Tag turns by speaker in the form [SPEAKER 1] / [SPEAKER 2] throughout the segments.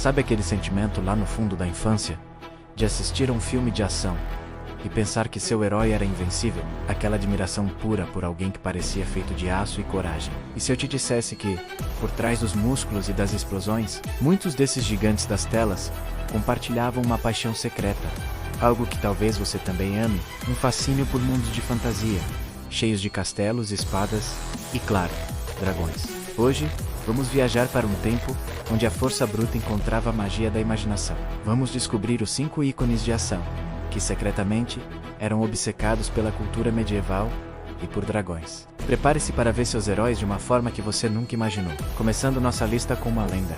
[SPEAKER 1] Sabe aquele sentimento lá no fundo da infância? De assistir a um filme de ação e pensar que seu herói era invencível? Aquela admiração pura por alguém que parecia feito de aço e coragem. E se eu te dissesse que, por trás dos músculos e das explosões, muitos desses gigantes das telas compartilhavam uma paixão secreta, algo que talvez você também ame, um fascínio por mundos de fantasia, cheios de castelos, espadas e, claro, dragões. Hoje, vamos viajar para um tempo onde a força bruta encontrava a magia da imaginação. Vamos descobrir os 5 ícones de ação, que secretamente eram obcecados pela cultura medieval e por dragões. Prepare-se para ver seus heróis de uma forma que você nunca imaginou. Começando nossa lista com uma lenda.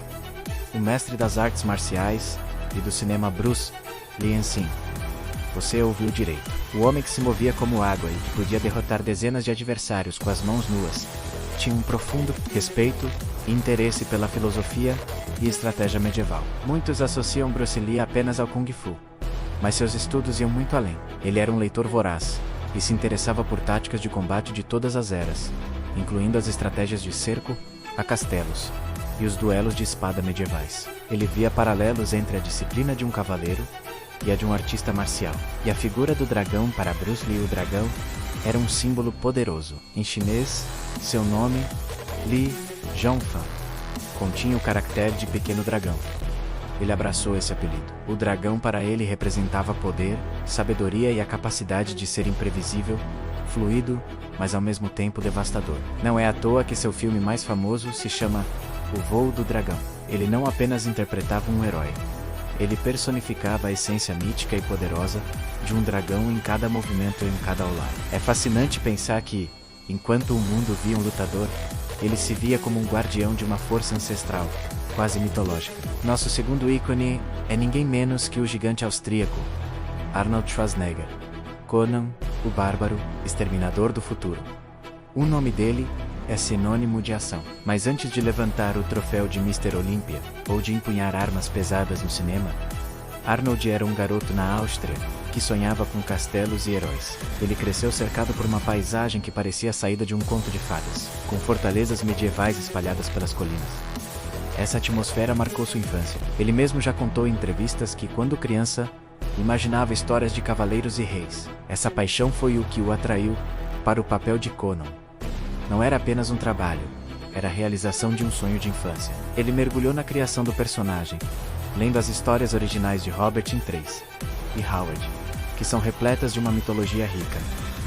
[SPEAKER 1] O mestre das artes marciais e do cinema Bruce Lee. Você ouviu direito. O homem que se movia como água e que podia derrotar dezenas de adversários com as mãos nuas, tinha um profundo respeito e interesse pela filosofia e estratégia medieval. Muitos associam Bruce Lee apenas ao Kung Fu, mas seus estudos iam muito além. Ele era um leitor voraz e se interessava por táticas de combate de todas as eras, incluindo as estratégias de cerco a castelos e os duelos de espada medievais. Ele via paralelos entre a disciplina de um cavaleiro e a de um artista marcial. E a figura do dragão para Bruce Lee, o dragão, era um símbolo poderoso. Em chinês, seu nome, Li Zhongfan, continha o caractere de pequeno dragão. Ele abraçou esse apelido. O dragão para ele representava poder, sabedoria e a capacidade de ser imprevisível, fluido, mas ao mesmo tempo devastador. Não é à toa que seu filme mais famoso se chama O Voo do Dragão. Ele não apenas interpretava um herói, ele personificava a essência mítica e poderosa de um dragão em cada movimento e em cada olhar. É fascinante pensar que, enquanto o mundo via um lutador, ele se via como um guardião de uma força ancestral, quase mitológica. Nosso segundo ícone é ninguém menos que o gigante austríaco, Arnold Schwarzenegger. Conan, o Bárbaro, Exterminador do Futuro. O nome dele é sinônimo de ação. Mas antes de levantar o troféu de Mr. Olympia, ou de empunhar armas pesadas no cinema, Arnold era um garoto na Áustria, que sonhava com castelos e heróis. Ele cresceu cercado por uma paisagem que parecia a saída de um conto de fadas, com fortalezas medievais espalhadas pelas colinas. Essa atmosfera marcou sua infância. Ele mesmo já contou em entrevistas que, quando criança, imaginava histórias de cavaleiros e reis. Essa paixão foi o que o atraiu para o papel de Conan. Não era apenas um trabalho, era a realização de um sonho de infância. Ele mergulhou na criação do personagem, lendo as histórias originais de Robert Intres e Howard, que são repletas de uma mitologia rica,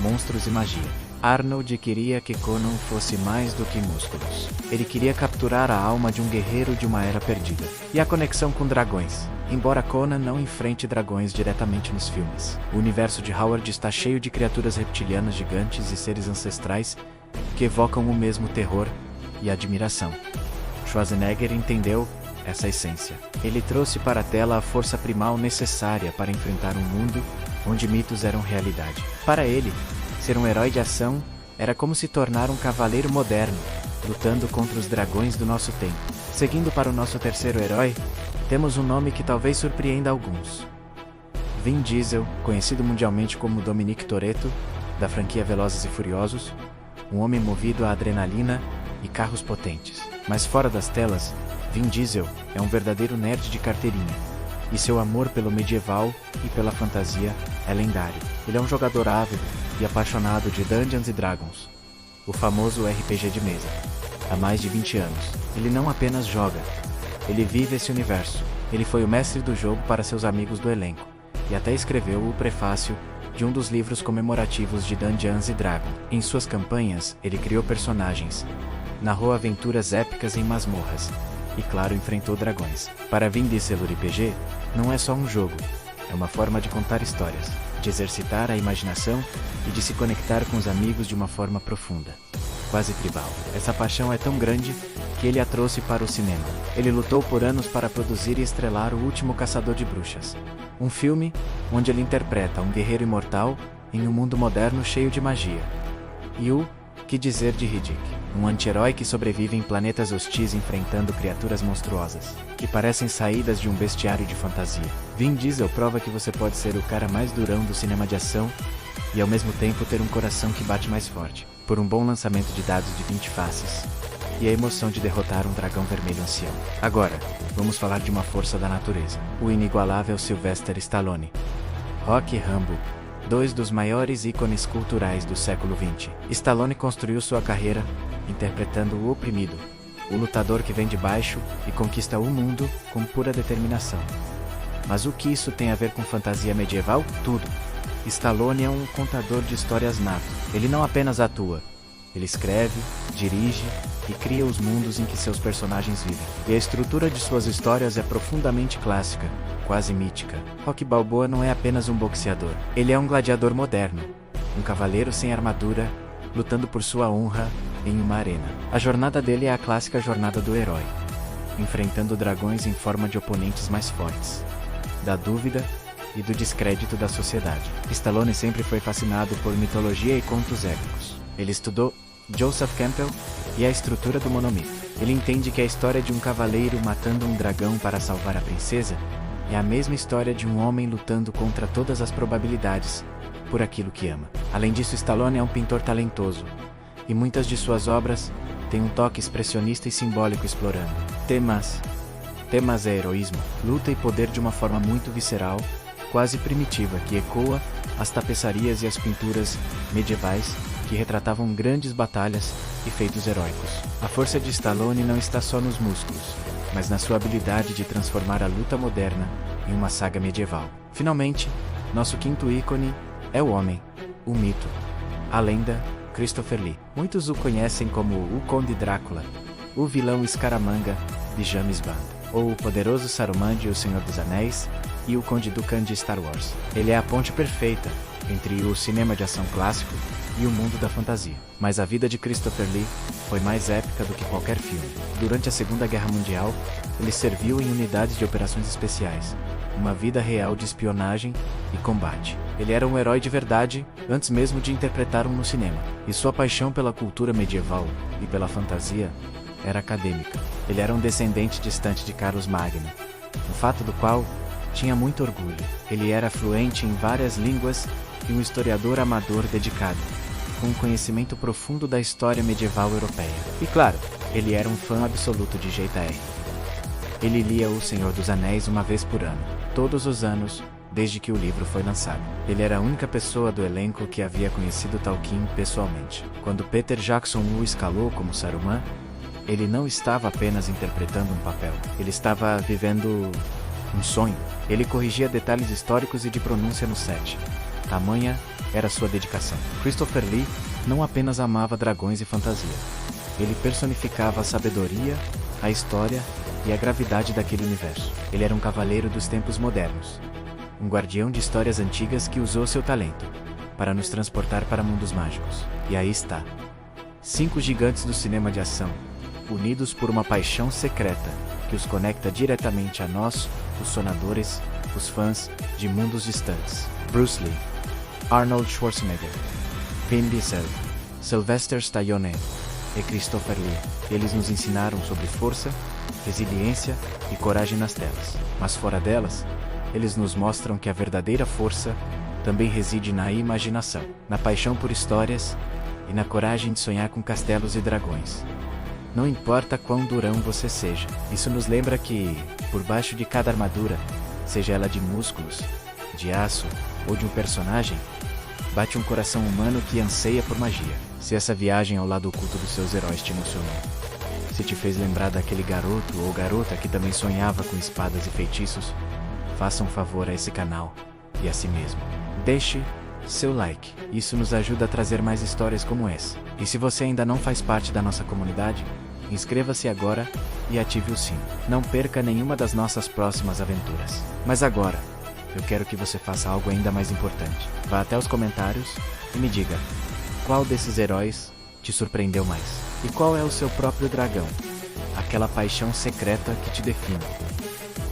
[SPEAKER 1] monstros e magia. Arnold queria que Conan fosse mais do que músculos. Ele queria capturar a alma de um guerreiro de uma era perdida. E a conexão com dragões. Embora Conan não enfrente dragões diretamente nos filmes, o universo de Howard está cheio de criaturas reptilianas gigantes e seres ancestrais que evocam o mesmo terror e admiração. Schwarzenegger entendeu essa essência. Ele trouxe para a tela a força primal necessária para enfrentar um mundo onde mitos eram realidade. Para ele, ser um herói de ação era como se tornar um cavaleiro moderno, lutando contra os dragões do nosso tempo. Seguindo para o nosso terceiro herói, temos um nome que talvez surpreenda alguns. Vin Diesel, conhecido mundialmente como Dominic Toretto, da franquia Velozes e Furiosos, um homem movido a adrenalina e carros potentes. Mas fora das telas, Vin Diesel é um verdadeiro nerd de carteirinha, e seu amor pelo medieval e pela fantasia é lendário. Ele é um jogador ávido e apaixonado de Dungeons & Dragons, o famoso RPG de mesa. Há mais de 20 anos, ele não apenas joga, ele vive esse universo. Ele foi o mestre do jogo para seus amigos do elenco, e até escreveu o prefácio de um dos livros comemorativos de Dungeons & Dragons. Em suas campanhas, ele criou personagens, narrou aventuras épicas em masmorras, e claro, enfrentou dragões. Para Vin Diesel, o RPG não é só um jogo, é uma forma de contar histórias, de exercitar a imaginação e de se conectar com os amigos de uma forma profunda, quase tribal. Essa paixão é tão grande que ele a trouxe para o cinema. Ele lutou por anos para produzir e estrelar O Último Caçador de Bruxas, um filme onde ele interpreta um guerreiro imortal em um mundo moderno cheio de magia. E o que dizer de Riddick, um anti-herói que sobrevive em planetas hostis enfrentando criaturas monstruosas, que parecem saídas de um bestiário de fantasia. Vin Diesel prova que você pode ser o cara mais durão do cinema de ação e ao mesmo tempo ter um coração que bate mais forte. Por um bom lançamento de dados de 20 faces, e a emoção de derrotar um dragão vermelho ancião. Agora, vamos falar de uma força da natureza. O inigualável Sylvester Stallone. Rocky e Rambo, dois dos maiores ícones culturais do século XX. Stallone construiu sua carreira interpretando o oprimido, o lutador que vem de baixo e conquista o mundo com pura determinação. Mas o que isso tem a ver com fantasia medieval? Tudo. Stallone é um contador de histórias nato. Ele não apenas atua, ele escreve, dirige e cria os mundos em que seus personagens vivem. E a estrutura de suas histórias é profundamente clássica, quase mítica. Rocky Balboa não é apenas um boxeador. Ele é um gladiador moderno, um cavaleiro sem armadura, lutando por sua honra em uma arena. A jornada dele é a clássica jornada do herói, enfrentando dragões em forma de oponentes mais fortes, da dúvida e do descrédito da sociedade. Stallone sempre foi fascinado por mitologia e contos épicos. Ele estudou Joseph Campbell e a estrutura do monomito. Ele entende que a história de um cavaleiro matando um dragão para salvar a princesa é a mesma história de um homem lutando contra todas as probabilidades por aquilo que ama. Além disso, Stallone é um pintor talentoso, e muitas de suas obras têm um toque expressionista e simbólico explorando temas é heroísmo, luta e poder de uma forma muito visceral, quase primitiva, que ecoa as tapeçarias e as pinturas medievais que retratavam grandes batalhas e feitos heróicos. A força de Stallone não está só nos músculos, mas na sua habilidade de transformar a luta moderna em uma saga medieval. Finalmente, nosso quinto ícone é o homem, o mito, a lenda, Christopher Lee. Muitos o conhecem como o Conde Drácula, o vilão Scaramanga de James Bond, ou o poderoso Saruman de O Senhor dos Anéis e o Conde Dooku de Star Wars. Ele é a ponte perfeita entre o cinema de ação clássico e o mundo da fantasia. Mas a vida de Christopher Lee foi mais épica do que qualquer filme. Durante a Segunda Guerra Mundial, ele serviu em unidades de operações especiais, uma vida real de espionagem e combate. Ele era um herói de verdade antes mesmo de interpretar um no cinema, e sua paixão pela cultura medieval e pela fantasia era acadêmica. Ele era um descendente distante de Carlos Magno, um fato do qual tinha muito orgulho. Ele era fluente em várias línguas e um historiador amador dedicado, com um conhecimento profundo da história medieval europeia. E claro, ele era um fã absoluto de J.R. Ele lia O Senhor dos Anéis uma vez por ano, todos os anos, desde que o livro foi lançado. Ele era a única pessoa do elenco que havia conhecido Tolkien pessoalmente. Quando Peter Jackson o escalou como Saruman, ele não estava apenas interpretando um papel, ele estava vivendo um sonho. Ele corrigia detalhes históricos e de pronúncia no set. Tamanha era sua dedicação. Christopher Lee não apenas amava dragões e fantasia. Ele personificava a sabedoria, a história e a gravidade daquele universo. Ele era um cavaleiro dos tempos modernos, um guardião de histórias antigas que usou seu talento para nos transportar para mundos mágicos. E aí está. 5 gigantes do cinema de ação, unidos por uma paixão secreta que os conecta diretamente a nós, os sonadores, os fãs de mundos distantes. Bruce Lee, Arnold Schwarzenegger, Vin Diesel, Sylvester Stallone e Christopher Lee. Eles nos ensinaram sobre força, resiliência e coragem nas telas. Mas fora delas, eles nos mostram que a verdadeira força também reside na imaginação, na paixão por histórias e na coragem de sonhar com castelos e dragões. Não importa quão durão você seja, isso nos lembra que, por baixo de cada armadura, seja ela de músculos, de aço ou de um personagem, bate um coração humano que anseia por magia. Se essa viagem ao lado oculto dos seus heróis te emocionou, se te fez lembrar daquele garoto ou garota que também sonhava com espadas e feitiços, faça um favor a esse canal e a si mesmo. Deixe seu like, isso nos ajuda a trazer mais histórias como essa. E se você ainda não faz parte da nossa comunidade, inscreva-se agora e ative o sino. Não perca nenhuma das nossas próximas aventuras. Mas agora, eu quero que você faça algo ainda mais importante. Vá até os comentários e me diga, qual desses heróis te surpreendeu mais? E qual é o seu próprio dragão? Aquela paixão secreta que te define.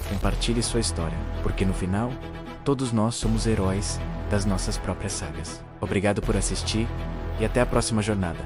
[SPEAKER 1] Compartilhe sua história, porque no final, todos nós somos heróis das nossas próprias sagas. Obrigado por assistir e até a próxima jornada.